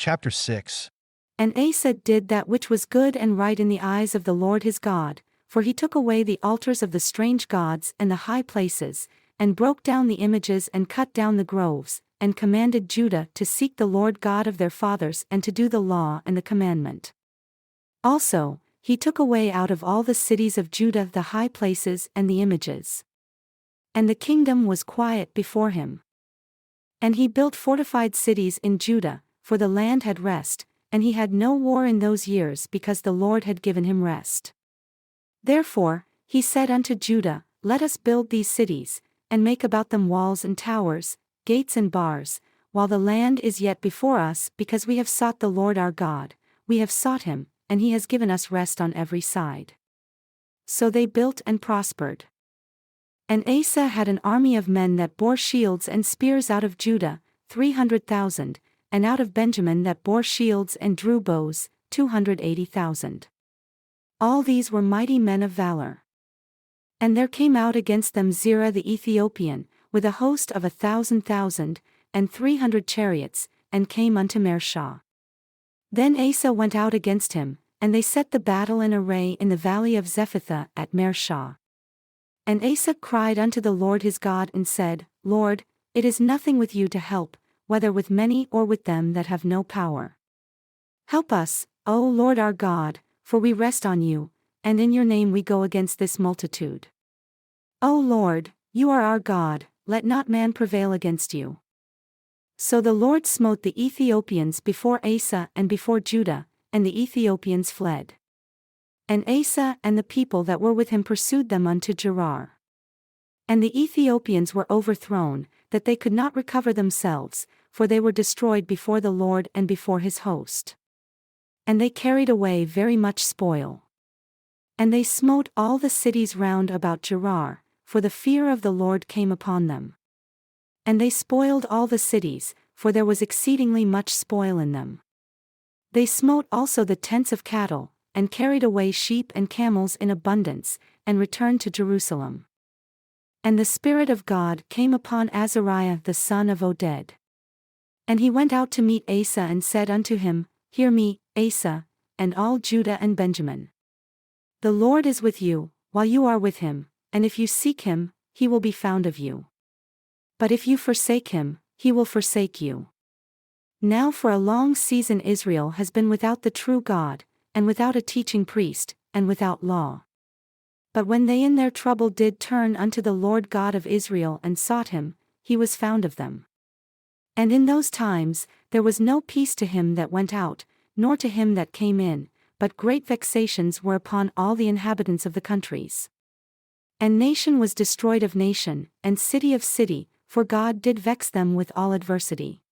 Chapter 6. And Asa did that which was good and right in the eyes of the Lord his God, for he took away the altars of the strange gods and the high places, and broke down the images and cut down the groves, and commanded Judah to seek the Lord God of their fathers and to do the law and the commandment. Also, he took away out of all the cities of Judah the high places and the images. And the kingdom was quiet before him. And he built fortified cities in Judah, for the land had rest, and he had no war in those years because the Lord had given him rest. Therefore, he said unto Judah, Let us build these cities, and make about them walls and towers, gates and bars, while the land is yet before us, because we have sought the Lord our God, we have sought him, and he has given us rest on every side. So they built and prospered. And Asa had an army of men that bore shields and spears out of Judah, 300,000, and out of Benjamin that bore shields and drew bows, 280,000. All these were mighty men of valor. And there came out against them Zerah the Ethiopian, with a host of 1,000,000, and 300 chariots, and came unto Mareshah. Then Asa went out against him, and they set the battle in array in the valley of Zephathah at Mareshah. And Asa cried unto the Lord his God and said, Lord, it is nothing with you to help, whether with many or with them that have no power. Help us, O Lord our God, for we rest on you, and in your name we go against this multitude. O Lord, you are our God, let not man prevail against you. So the Lord smote the Ethiopians before Asa and before Judah, and the Ethiopians fled. And Asa and the people that were with him pursued them unto Gerar. And the Ethiopians were overthrown, that they could not recover themselves, for they were destroyed before the Lord and before his host. And they carried away very much spoil. And they smote all the cities round about Gerar, for the fear of the Lord came upon them. And they spoiled all the cities, for there was exceedingly much spoil in them. They smote also the tents of cattle, and carried away sheep and camels in abundance, and returned to Jerusalem. And the Spirit of God came upon Azariah the son of Oded. And he went out to meet Asa and said unto him, Hear me, Asa, and all Judah and Benjamin. The Lord is with you, while you are with him, and if you seek him, he will be found of you. But if you forsake him, he will forsake you. Now for a long season Israel has been without the true God, and without a teaching priest, and without law. But when they in their trouble did turn unto the Lord God of Israel and sought him, he was found of them. And in those times, there was no peace to him that went out, nor to him that came in, but great vexations were upon all the inhabitants of the countries. And nation was destroyed of nation, and city of city, for God did vex them with all adversity.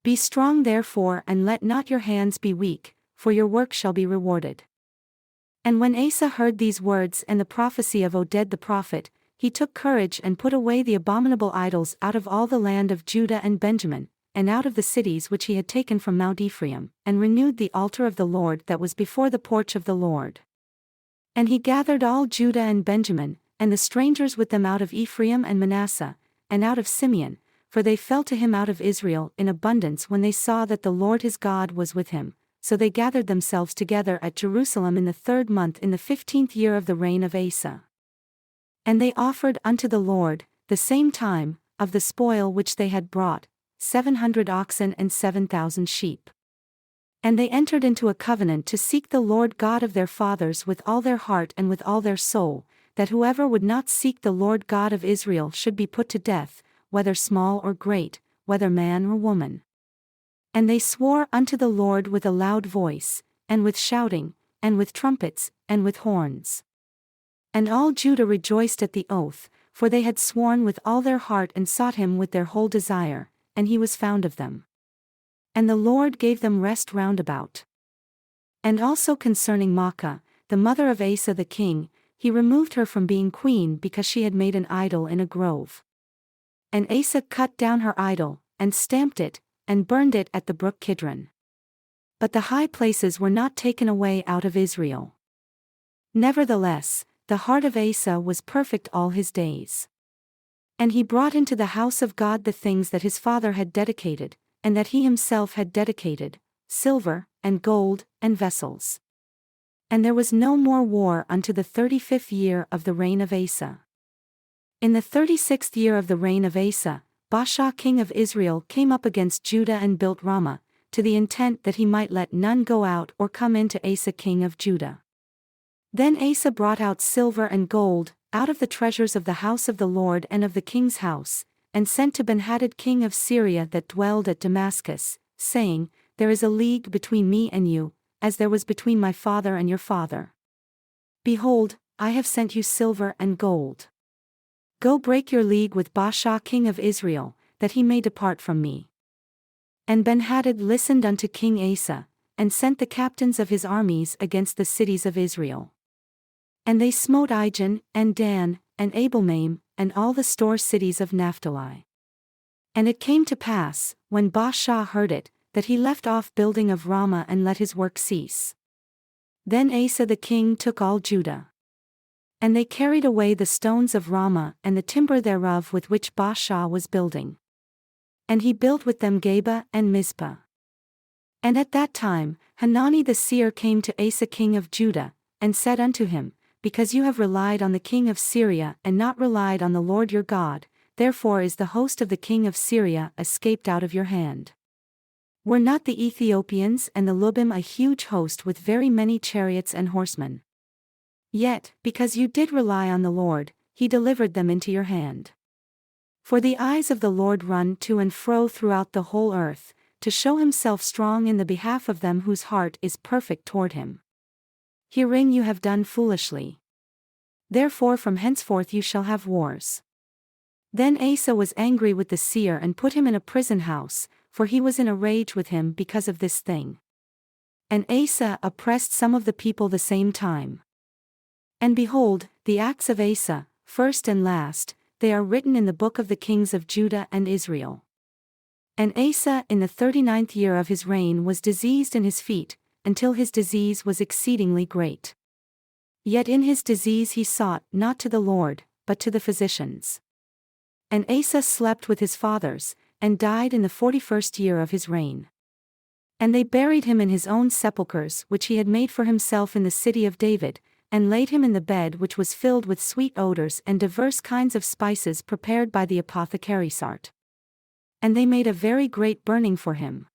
Be strong therefore and let not your hands be weak, for your work shall be rewarded. And when Asa heard these words and the prophecy of Oded the prophet, he took courage and put away the abominable idols out of all the land of Judah and Benjamin, and out of the cities which he had taken from Mount Ephraim, and renewed the altar of the Lord that was before the porch of the Lord. And he gathered all Judah and Benjamin, and the strangers with them out of Ephraim and Manasseh, and out of Simeon, for they fell to him out of Israel in abundance when they saw that the Lord his God was with him. So they gathered themselves together at Jerusalem in the 3rd month in the 15th year of the reign of Asa. And they offered unto the Lord, the same time, of the spoil which they had brought, 700 oxen and 7,000 sheep. And they entered into a covenant to seek the Lord God of their fathers with all their heart and with all their soul, that whoever would not seek the Lord God of Israel should be put to death, whether small or great, whether man or woman. And they swore unto the Lord with a loud voice, and with shouting, and with trumpets, and with horns. And all Judah rejoiced at the oath, for they had sworn with all their heart and sought him with their whole desire, and he was found of them. And the Lord gave them rest round about. And also concerning Maachah, the mother of Asa the king, he removed her from being queen because she had made an idol in a grove. And Asa cut down her idol, and stamped it, and burned it at the brook Kidron. But the high places were not taken away out of Israel. Nevertheless, the heart of Asa was perfect all his days. And he brought into the house of God the things that his father had dedicated, and that he himself had dedicated, silver, and gold, and vessels. And there was no more war unto the 35th year of the reign of Asa. In the 36th year of the reign of Asa, Baasha king of Israel came up against Judah and built Ramah, to the intent that he might let none go out or come in to Asa king of Judah. Then Asa brought out silver and gold, out of the treasures of the house of the Lord and of the king's house, and sent to Benhadad king of Syria that dwelled at Damascus, saying, There is a league between me and you, as there was between my father and your father. Behold, I have sent you silver and gold. Go break your league with Baasha king of Israel, that he may depart from me. And Benhadad listened unto King Asa, and sent the captains of his armies against the cities of Israel. And they smote Ijon, and Dan, and Abelmaim, and all the store cities of Naphtali. And it came to pass, when Baasha heard it, that he left off building of Ramah and let his work cease. Then Asa the king took all Judah. And they carried away the stones of Ramah and the timber thereof with which Baasha was building. And he built with them Geba and Mizpah. And at that time, Hanani the seer came to Asa king of Judah, and said unto him, Because you have relied on the king of Syria and not relied on the Lord your God, therefore is the host of the king of Syria escaped out of your hand. Were not the Ethiopians and the Lubim a huge host with very many chariots and horsemen? Yet, because you did rely on the Lord, he delivered them into your hand. For the eyes of the Lord run to and fro throughout the whole earth, to show himself strong in the behalf of them whose heart is perfect toward him. Herein you have done foolishly. Therefore from henceforth you shall have wars. Then Asa was angry with the seer and put him in a prison house, for he was in a rage with him because of this thing. And Asa oppressed some of the people the same time. And behold, the acts of Asa, first and last, they are written in the book of the kings of Judah and Israel. And Asa in the 39th year of his reign was diseased in his feet, until his disease was exceedingly great. Yet in his disease he sought not to the Lord, but to the physicians. And Asa slept with his fathers, and died in the 41st year of his reign. And they buried him in his own sepulchres which he had made for himself in the city of David, and laid him in the bed which was filled with sweet odors and diverse kinds of spices prepared by the apothecary's art. And they made a very great burning for him.